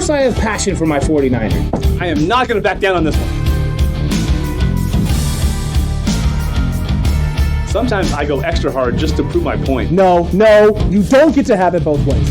course I have passion for my 49ers. I am not going to back down on this one. Sometimes I go extra hard just to prove my point. No, you don't get to have it both ways.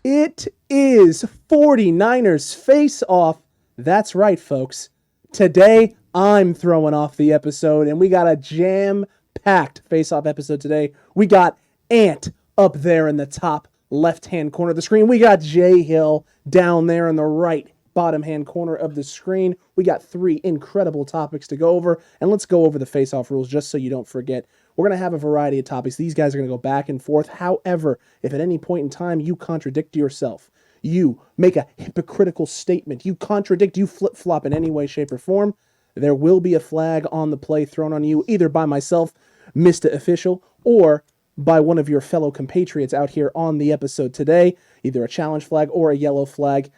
It is 49ers Face Off. That's right, folks. Today, I'm throwing off the episode, and we got a jam-packed Face Off episode today. We got Ant up there in the top left-hand corner of the screen. We got JHill down there in the right bottom-hand corner of the screen. We got 3 incredible topics to go over, and let's go over the Face Off rules just so you don't forget. We're going to have a variety of topics. These guys are going to go back and forth. However, if at any point in time you contradict yourself, you make a hypocritical statement, you contradict, you flip-flop in any way, shape, or form, there will be a flag on the play thrown on you, either by myself, Mr. Official, or by one of your fellow compatriots out here on the episode today, either a challenge flag or a yellow flag.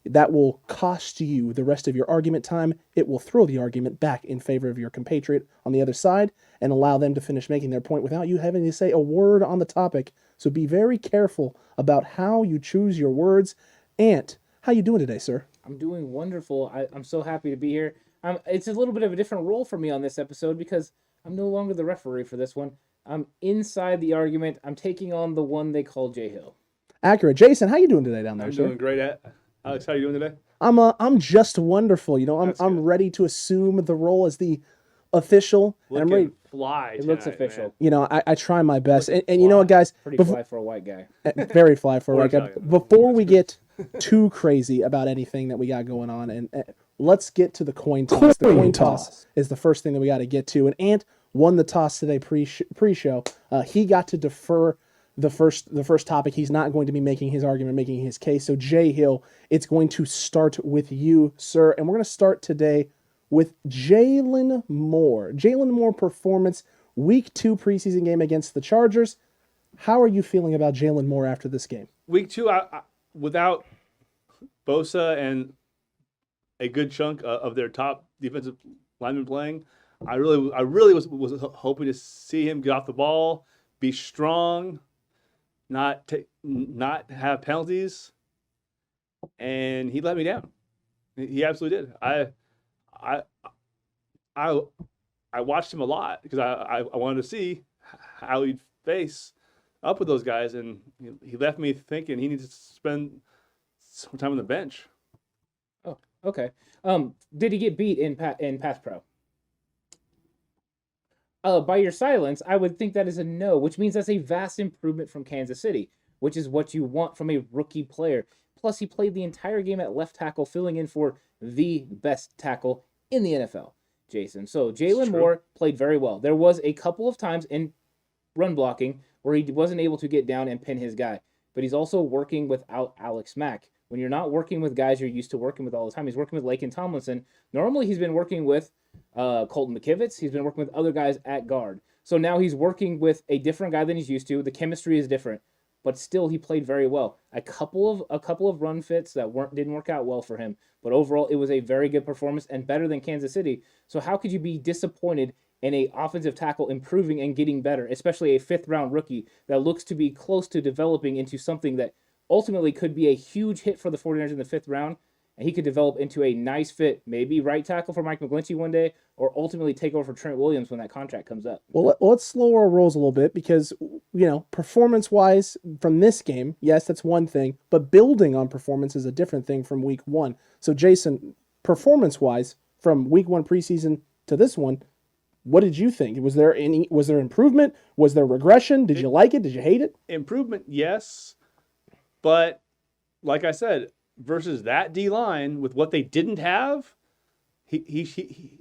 That will cost you the rest of your argument time. It will throw the argument back in favor of your compatriot on the other side and allow them to finish making their point without you having to say a word on the topic. So be very careful about how you choose your words. Ant, how you doing today, sir? I'm doing wonderful. I'm so happy to be here. It's a little bit of a different role for me on this episode because I'm no longer the referee for this one. I'm inside the argument. I'm taking on the one they call JHill. Accurate. Jason, how you doing today down there, sir? I'm doing great. Alex, how are you doing today? I'm just wonderful. You know, I'm ready to assume the role as the official. Looking and I'm ready. Fly. It looks official. Man. You know, I try my best. And you know what, guys? Pretty fly for a white guy. Very fly for a white guy. Italian. Before we get too crazy about anything that we got going on, and let's get to the coin toss. The coin toss is the first thing that we got to get to. And Ant won the toss today pre-show. He got to defer the first topic. He's not going to be making his argument, making his case. So JHill, it's going to start with you, sir. And we're going to start today with Jaylon Moore. Jaylon Moore performance, week 2 preseason game against the Chargers. How are you feeling about Jaylon Moore after this game? Week 2, without Bosa and a good chunk of their top defensive linemen playing, I really was hoping to see him get off the ball, be strong, not have penalties, and he let me down. He absolutely did. I watched him a lot because I wanted to see how he'd face up with those guys, and he left me thinking he needs to spend some time on the bench. Oh, okay. Did he get beat in pass pro? By your silence, I would think that is a no, which means that's a vast improvement from Kansas City, which is what you want from a rookie player. Plus, he played the entire game at left tackle, filling in for the best tackle in the NFL, Jason. So Jaylon Moore played very well. There was a couple of times in run blocking where he wasn't able to get down and pin his guy, but he's also working without Alex Mack. When you're not working with guys you're used to working with all the time, he's working with Laken Tomlinson. Normally, he's been working with Colton McKivitz. He's been working with other guys at guard. So now he's working with a different guy than he's used to. The chemistry is different, but still he played very well. A couple of run fits that didn't work out well for him, but overall it was a very good performance and better than Kansas City. So how could you be disappointed in a offensive tackle improving and getting better, especially a 5th-round rookie that looks to be close to developing into something that ultimately could be a huge hit for the 49ers in the 5th round, and he could develop into a nice fit, maybe right tackle for Mike McGlinchey one day, or ultimately take over for Trent Williams when that contract comes up. Well, let's slow our rolls a little bit because, performance-wise from this game, yes, that's one thing, but building on performance is a different thing from week 1. So, Jason, performance-wise, from week 1 preseason to this one, what did you think? Was there improvement? Was there regression? Did you like it? Did you hate it? Improvement, yes, but like I said, versus that D-line with what they didn't have, he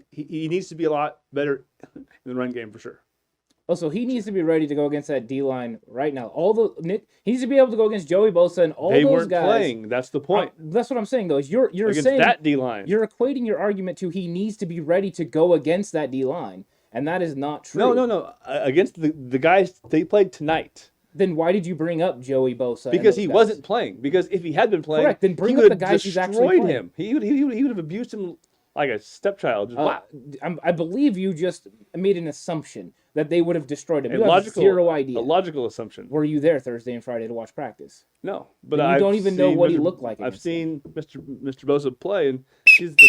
needs to be a lot better in the run game for sure. Also, he needs to be ready to go against that D-line right now. He needs to be able to go against Joey Bosa and all those guys. They weren't playing. That's the point. That's what I'm saying, though. Is you're against saying that D-line. You're equating your argument to he needs to be ready to go against that D-line, and that is not true. No. Against the guys they played tonight. Then why did you bring up Joey Bosa? Because he wasn't playing. Because if he had been playing, Correct. Then bring he up would the have guys he's actually destroyed playing. him. He would have abused him like a stepchild. Just, wow. I believe you just made an assumption that they would have destroyed him. A You have zero idea. A logical assumption. Were you there Thursday and Friday to watch practice? No, but And you I don't even know what he looked like I've against seen Mr. Bosa play, and he's the.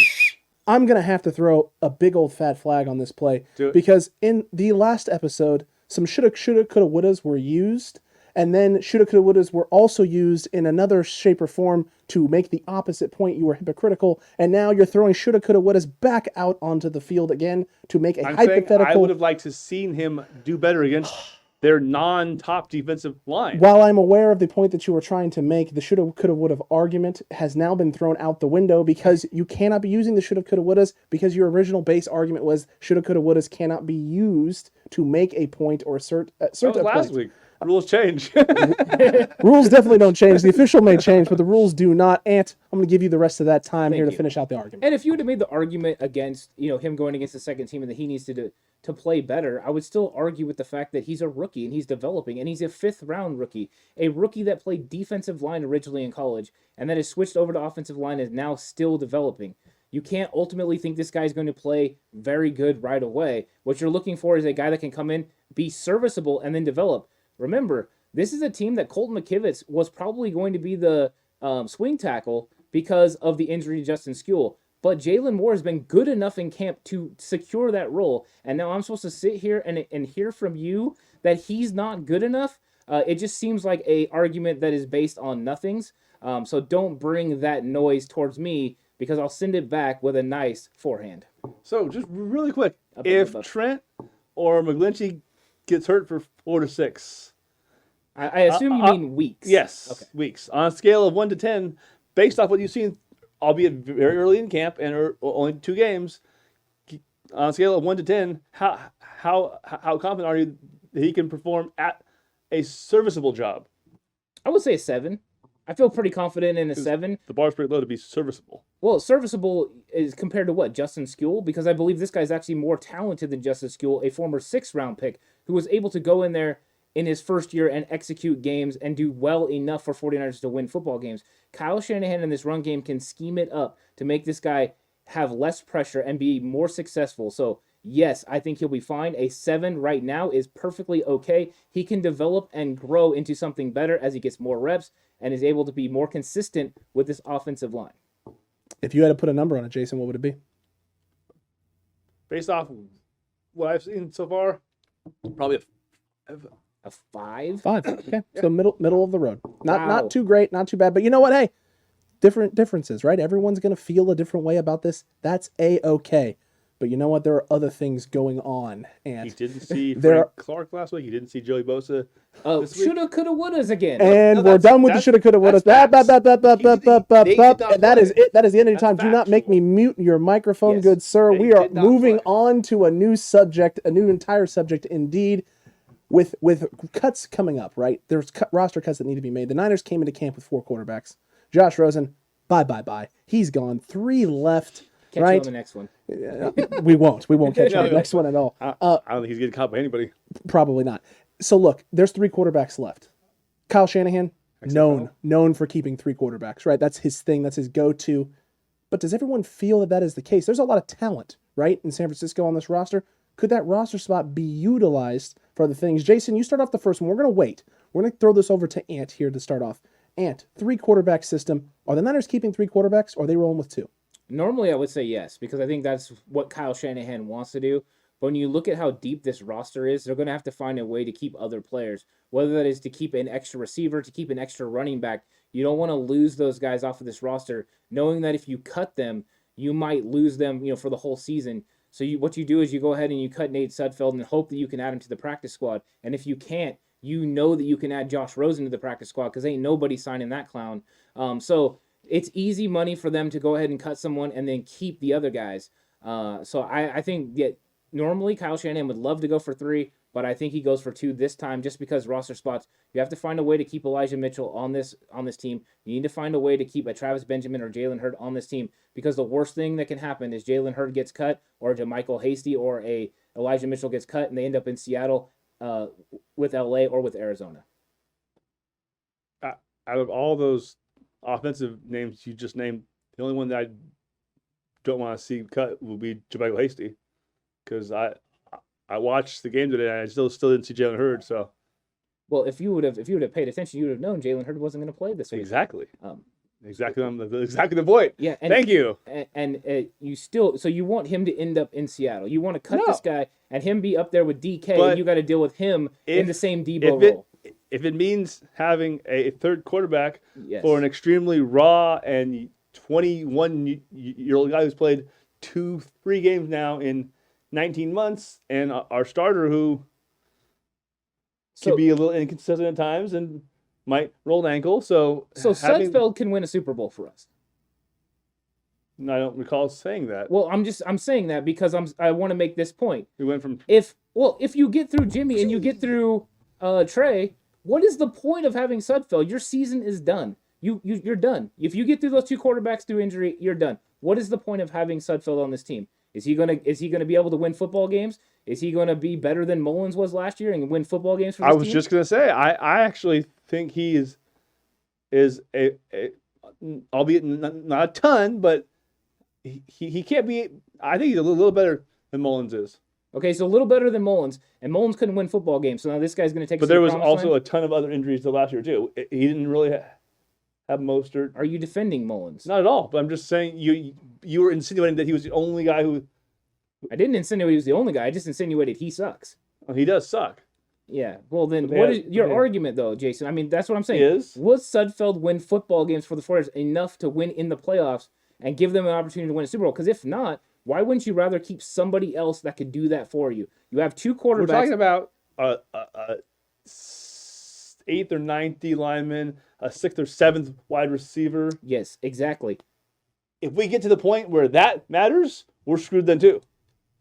I'm going to have to throw a big old fat flag on this play Do it. because in the last episode, some shoulda, coulda, wouldas were used, and then shoulda, coulda, wouldas were also used in another shape or form to make the opposite point. You were hypocritical, and now you're throwing shoulda, coulda, wouldas back out onto the field again to make a I'm saying hypothetical. I would have liked to seen him do better against their non-top defensive line. While I'm aware of the point that you were trying to make, the shoulda, coulda, woulda argument has now been thrown out the window because you cannot be using the shoulda, coulda, wouldas because your original base argument was shoulda, coulda, wouldas cannot be used to make a point or assert That was a last point. week. Rules change. Rules definitely don't change. The official may change, but the rules do not. Ant, I'm going to give you the rest of that time here to you. finish out the argument. And if you would have made the argument against, him going against the second team and that he needs to play better, I would still argue with the fact that he's a rookie and he's developing and he's a 5th round rookie, a rookie that played defensive line originally in college and that has switched over to offensive line and is now still developing. You can't ultimately think this guy's going to play very good right away. What you're looking for is a guy that can come in, be serviceable, and then develop. Remember, this is a team that Colton McKivitz was probably going to be the swing tackle because of the injury to Justin Skule. But Jaylon Moore has been good enough in camp to secure that role. And now I'm supposed to sit here and hear from you that he's not good enough? It just seems like a argument that is based on nothings. So don't bring that noise towards me because I'll send it back with a nice forehand. So just really quick, Up. if Trent or McGlinchey gets hurt for 4 to 6. I assume you mean weeks. Yes, Okay. weeks. On a scale of 1 to 10, based off what you've seen, albeit very early in camp and only 2 games, on a scale of 1 to 10, how confident are you that he can perform at a serviceable job? I would say a 7. I feel pretty confident in a 7. The bar's pretty low to be serviceable. Well, serviceable is compared to what? Justin Skule? Because I believe this guy's actually more talented than Justin Skule, a former 6th round pick who was able to go in there in his first year and execute games and do well enough for 49ers to win football games. Kyle Shanahan in this run game can scheme it up to make this guy have less pressure and be more successful. So, yes, I think he'll be fine. A 7 right now is perfectly okay. He can develop and grow into something better as he gets more reps and is able to be more consistent with this offensive line. If you had to put a number on it, Jason, what would it be? Based off what I've seen so far, probably A 5? 5. Okay. So middle of the road. Wow. Not too great, not too bad. But you know what? Hey, different differences, right? Everyone's going to feel a different way about this. That's A-okay. But you know what? There are other things going on. And he didn't see There Frank Clark last week. He didn't see Joey Bosa Oh, this week. shoulda, coulda, wouldas again. And No, we're that's- done with the that's- shoulda, coulda, woulda. that's facts. And that is play. it. That is the end of your time. That's Do not make me factual. mute your microphone, Yes. good sir. They We are did not moving play. on to a new subject, a new entire subject indeed. With cuts coming up, right? There's roster cuts that need to be made. The Niners came into camp with 4 quarterbacks. Josh Rosen, bye. He's gone. 3 left. Catch you right? on the next one. We won't catch you on the No. next one at all. I don't think he's getting caught by anybody. Probably not. So look, there's 3 quarterbacks left. Kyle Shanahan, known for keeping 3 quarterbacks, right? That's his thing. That's his go-to. But does everyone feel that is the case? There's a lot of talent, right, in San Francisco on this roster. Could that roster spot be utilized for other things? Jason, you start off the first one. We're going to wait. We're going to throw this over to Ant here to start off. Ant, 3 quarterback system. Are the Niners keeping 3 quarterbacks, or are they rolling with 2? Normally, I would say yes, because I think that's what Kyle Shanahan wants to do. But when you look at how deep this roster is, they're going to have to find a way to keep other players, whether that is to keep an extra receiver, to keep an extra running back. You don't want to lose those guys off of this roster, knowing that if you cut them, you might lose them, for the whole season. So what you do is you go ahead and you cut Nate Sudfeld and hope that you can add him to the practice squad. And if you can't, you know that you can add Josh Rosen to the practice squad because ain't nobody signing that clown. So it's easy money for them to go ahead and cut someone and then keep the other guys. So I think normally Kyle Shanahan would love to go for 3, but I think he goes for 2 this time just because roster spots. You have to find a way to keep Elijah Mitchell on this team. You need to find a way to keep a Travis Benjamin or Jalen Hurd on this team because the worst thing that can happen is Jalen Hurd gets cut or a JaMychal Hasty or a Elijah Mitchell gets cut and they end up in Seattle with LA or with Arizona. out of all those offensive names you just named, the only one that I don't want to see cut will be JaMycal Hasty, because I watched the game today and I still didn't see Jalen Hurd. So Well, if you would have paid attention, you would have known Jalen Hurd wasn't going to play this week. exactly, Um, exactly the point. Yeah, and Thank you. And you still, so you want him to end up in Seattle. You want to cut No. this guy and him be up there with DK, But and you got to deal with him in the same Debo if role. If it means having a third quarterback Yes. for an extremely raw and 21-year-old guy who's played 2-3 games now in 19 months, and our starter who can be a little inconsistent at times and might roll an ankle. So Sudfeld can win a Super Bowl for us. I don't recall saying that. Well, I'm saying that because I want to make this point. We went from If you get through Jimmy and you get through Trey, what is the point of having Sudfeld? Your season is done. You're done. If you get through those two quarterbacks through injury, you're done. What is the point of having Sudfeld on this team? Is he gonna be able to win football games? Is he gonna be better than Mullins was last year and win football games for this I was team? just gonna say I actually think he is a albeit not a ton, but he can't be. I think he's a little better than Mullins is. Okay, so a little better than Mullins, and Mullins couldn't win football games. So now this guy's going to take. But there was also a ton of other injuries the last year too. He didn't really have Mostert. Are you defending Mullins? Not at all. But I'm just saying you were insinuating that he was the only guy who. I didn't insinuate he was the only guy. I just insinuated he sucks. Well, he does suck. Yeah. Well, then But what they is your had- argument though, Jason? I mean, that's what I'm saying. Is? Was Sudfeld win football games for the 49ers enough to win in the playoffs and give them an opportunity to win a Super Bowl? Because if not, why wouldn't you rather keep somebody else that could do that for you? You have two quarterbacks. We're talking about a 8th or 9th D lineman, a 6th or 7th wide receiver. Yes, exactly. If we get to the point where that matters, we're screwed then too.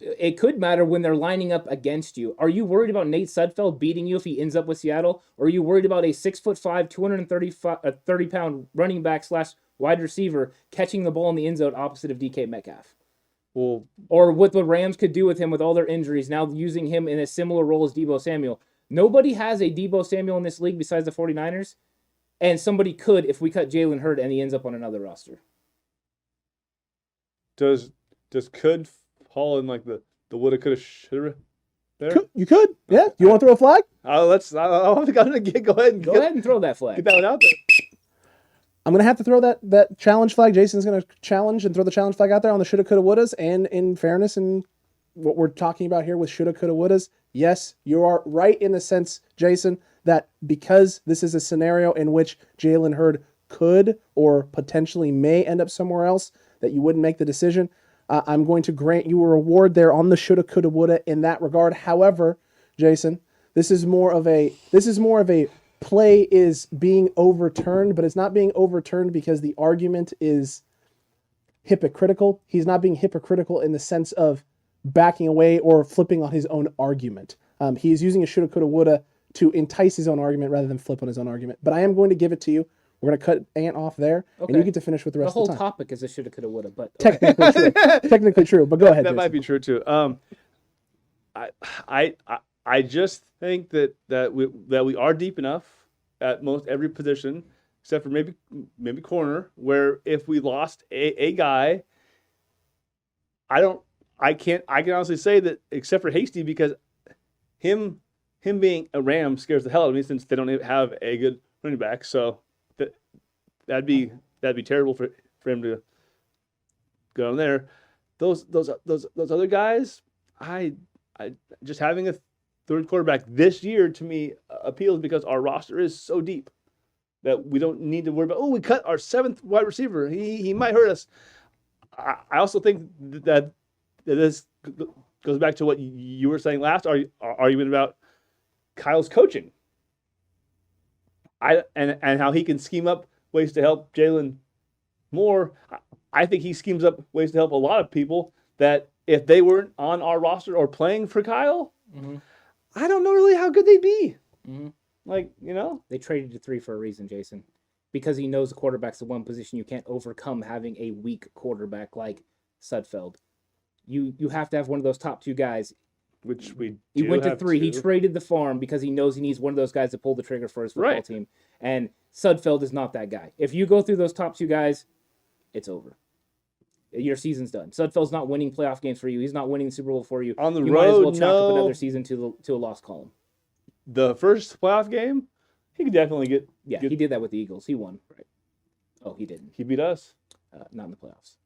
It could matter when they're lining up against you. Are you worried about Nate Sudfeld beating you if he ends up with Seattle? Or are you worried about a 6'5", 230-pound running back / wide receiver catching the ball in the end zone opposite of DK Metcalf? Well, Or what the Rams could do with him with all their injuries, now using him in a similar role as Deebo Samuel. Nobody has a Deebo Samuel in this league besides the 49ers, and somebody could if we cut Jalen Hurd and he ends up on another roster. does could fall in like the woulda, coulda, shoulda there? You could. Yeah. You want to throw a flag? I'll go ahead and Go ahead and throw that flag. get that one out there. I'm going to have to throw that challenge flag. Jason's going to challenge and throw the challenge flag out there on the shoulda, coulda, wouldas. And in fairness, and what we're talking about here with shoulda, coulda, wouldas, yes, you are right in the sense, Jason, that because this is a scenario in which Jalen Hurd could or potentially may end up somewhere else, that you wouldn't make the decision. I'm going to grant you a reward there on the shoulda, coulda, woulda in that regard. However, Jason, this is more of a play is being overturned, but it's not being overturned because the argument is hypocritical. He's not being hypocritical in the sense of backing away or flipping on his own argument. He is using a shoulda, coulda, woulda to entice his own argument rather than flip on his own argument. But I am going to give it to you. We're going to cut Ant off there, and you Okay. get to finish with the The rest whole of the time. topic is a shoulda, coulda, woulda, but okay. Technically true. Technically true, but go ahead, That Jason. might be true too. I just think that we are deep enough at most every position, except for maybe corner, where if we lost a guy, I can honestly say that except for Hasty, because him being a Ram scares the hell out of me since they don't have a good running back. So that'd be terrible for him to go in there. Those other guys, I just having a third quarterback this year to me appeals because our roster is so deep that we don't need to worry about, we cut our 7th wide receiver. He might hurt us. I also think that this goes back to what you were saying last argument about Kyle's coaching. And how he can scheme up ways to help Jaylon Moore. I think he schemes up ways to help a lot of people that if they weren't on our roster or playing for Kyle, Mm-hmm. I don't know really how good they'd be. Mm-hmm. Like, They traded to 3 for a reason, Jason. Because he knows the quarterback's the one position you can't overcome having a weak quarterback like Sudfeld. You have to have one of those top 2 guys which he do went to have 3. He two. traded the farm because he knows he needs one of those guys to pull the trigger for his football Right. team. And Sudfeld is not that guy. If you go through those top 2 guys, it's over. Your season's done. Sudfeld's not winning playoff games for you. He's not winning the Super Bowl for you. On the you might as well road, chalk up no. another season to a lost column. The first playoff game, he could definitely get. Yeah, he did that with the Eagles. He won. Right. Oh, he didn't. He beat us. Not in the playoffs.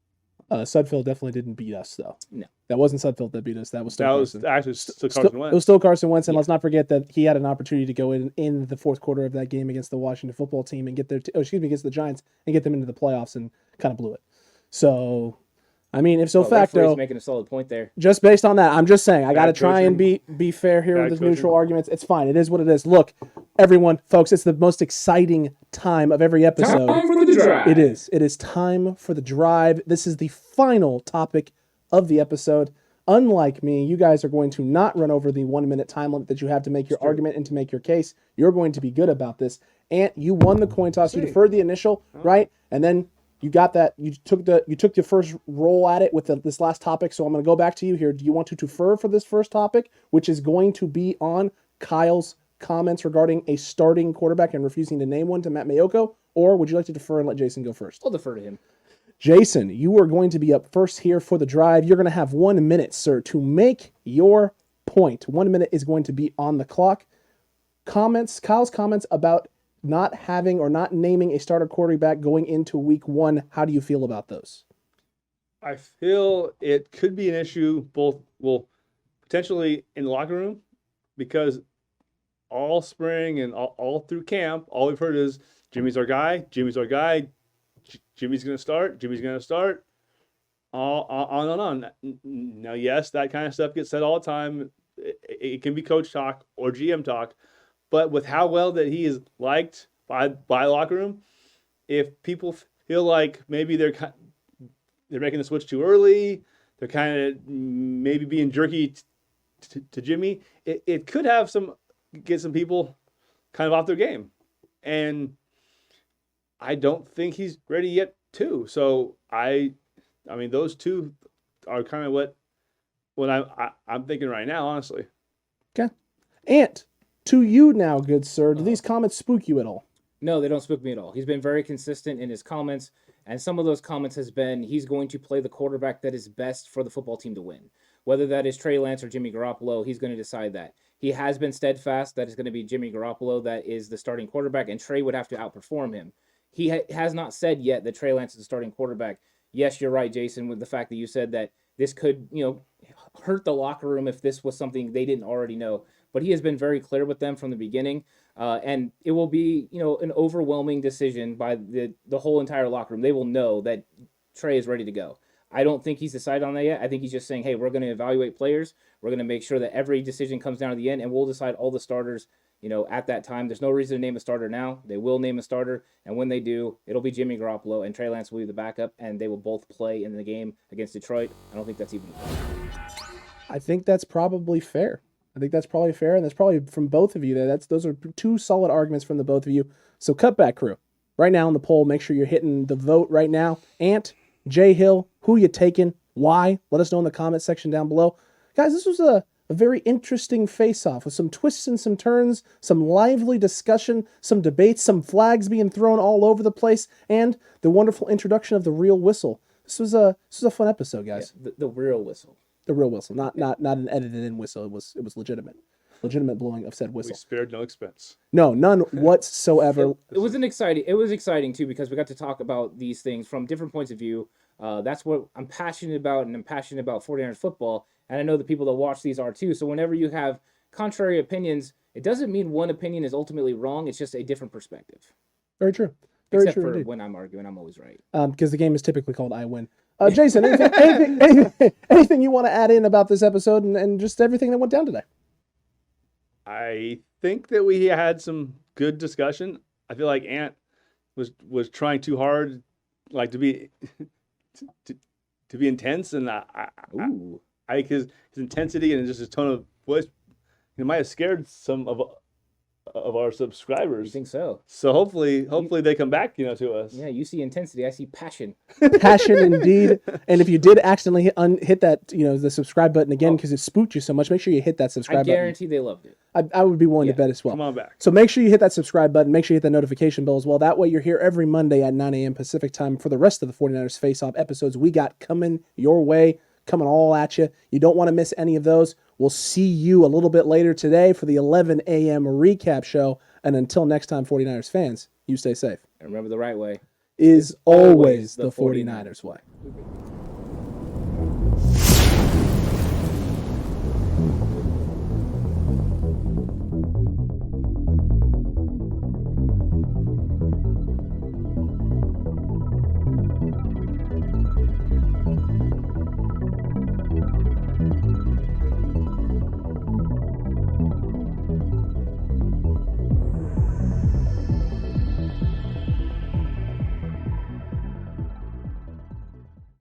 Sudfeld definitely didn't beat us, though. No. That wasn't Sudfeld that beat us. That was still That was Carson. actually still Still- Carson It was Wentz. still Carson Wentz, and Yeah. let's not forget that he had an opportunity to go in the fourth quarter of that game against the Washington football team and get against the Giants and get them into the playoffs and kind of blew it. So, I mean, if so Referee's facto, making a solid point there. just based on that, I'm just saying I got to Bad try and coaching. be fair here Bad with the coaching. neutral arguments. It's fine. It is what it is. Look, everyone, folks, it's the most exciting time of every episode. Time for the drive. It is. It is time for the drive. This is the final topic of the episode. Unlike me, you guys are going to not run over the 1 minute time limit that you have to make your argument and to make your case. You're going to be good about this. And you won the coin toss. You deferred the initial, right? And then you got that. You took your first roll at it with this last topic. So I'm going to go back to you here. Do you want to defer for this first topic, which is going to be on Kyle's comments regarding a starting quarterback and refusing to name one to Matt Mayoko, or would you like to defer and let Jason go first? I'll defer to him. Jason, you are going to be up first here for the drive. You're going to have 1 minute, sir, to make your point. 1 minute is going to be on the clock. Kyle's comments about not having or not naming a starter quarterback going into week 1. How do you feel about those? I feel it could be an issue potentially in the locker room, because all spring and all through camp, all we've heard is Jimmy's our guy, Jimmy's our guy, Jimmy's going to start, Jimmy's going to start, on and on. Now, yes, that kind of stuff gets said all the time. It can be coach talk or GM talk, but with how well that he is liked by the locker room, if people feel like maybe they're making the switch too early, they're kind of maybe being jerky to Jimmy, it could get some people kind of off their game. And I don't think he's ready yet too. So I mean, those two are kind of what I'm thinking right now, honestly. Okay. Ant, to you now, good sir. Do these comments spook you at all? No, they don't spook me at all. He's been very consistent in his comments, and some of those comments has been he's going to play the quarterback that is best for the football team to win. Whether that is Trey Lance or Jimmy Garoppolo, he's going to decide that. He has been steadfast that it's going to be Jimmy Garoppolo that is the starting quarterback, and Trey would have to outperform him. He has not said yet that Trey Lance is the starting quarterback. Yes, you're right, Jason, with the fact that you said that this could, hurt the locker room if this was something they didn't already know. But he has been very clear with them from the beginning, and it will be, an overwhelming decision by the whole entire locker room. They will know that Trey is ready to go. I don't think he's decided on that yet. I think he's just saying, hey, we're going to evaluate players. We're going to make sure that every decision comes down to the end, and we'll decide all the starters, at that time. There's no reason to name a starter now. They will name a starter, and when they do, it'll be Jimmy Garoppolo, and Trey Lance will be the backup, and they will both play in the game against Detroit. I don't think that's even I think that's probably fair. And that's probably from both of you. Those are two solid arguments from the both of you. So, Cutback crew, right now on the poll, make sure you're hitting the vote right now. Ant, JHill, who you taking? Why? Let us know in the comment section down below. Guys, this was a very interesting face-off with some twists and some turns, some lively discussion, some debates, some flags being thrown all over the place, and the wonderful introduction of the real whistle. This was a fun episode, guys. Yeah, the real whistle. The real whistle, not an edited-in whistle. It was legitimate blowing of said We whistle. spared no expense. No, none whatsoever. It was exciting too, because we got to talk about these things from different points of view. That's what I'm passionate about, and I'm passionate about 49ers football, and I know the people that watch these are too. So whenever you have contrary opinions, it doesn't mean one opinion is ultimately wrong. It's just a different perspective. Very true. Very Except true for indeed. when I'm arguing, I'm always right. Because the game is typically called I Win. Jason, anything you want to add in about this episode and just everything that went down today? I think that we had some good discussion. I feel like Ant was trying too hard, like to be to be intense, and his intensity and just his tone of voice, might have scared some of of our You subscribers. think so? So hopefully they come back, to us. Yeah, you see intensity. I see passion. Passion indeed. And if you did accidentally hit that, the subscribe button again because it spooked you so much, make sure you hit that I subscribe button. guarantee they loved it. I would be willing to bet as well. Come on back. So make sure you hit that subscribe button. Make sure you hit that notification bell as well. That way you're here every Monday at 9 a.m. Pacific time for the rest of the 49ers Face-Off episodes we got coming your way, coming all at you. You don't want to miss any of those. We'll see you a little bit later today for the 11 a.m. recap show. And until next time, 49ers fans, you stay safe. And remember, the right way Is always the 49ers way.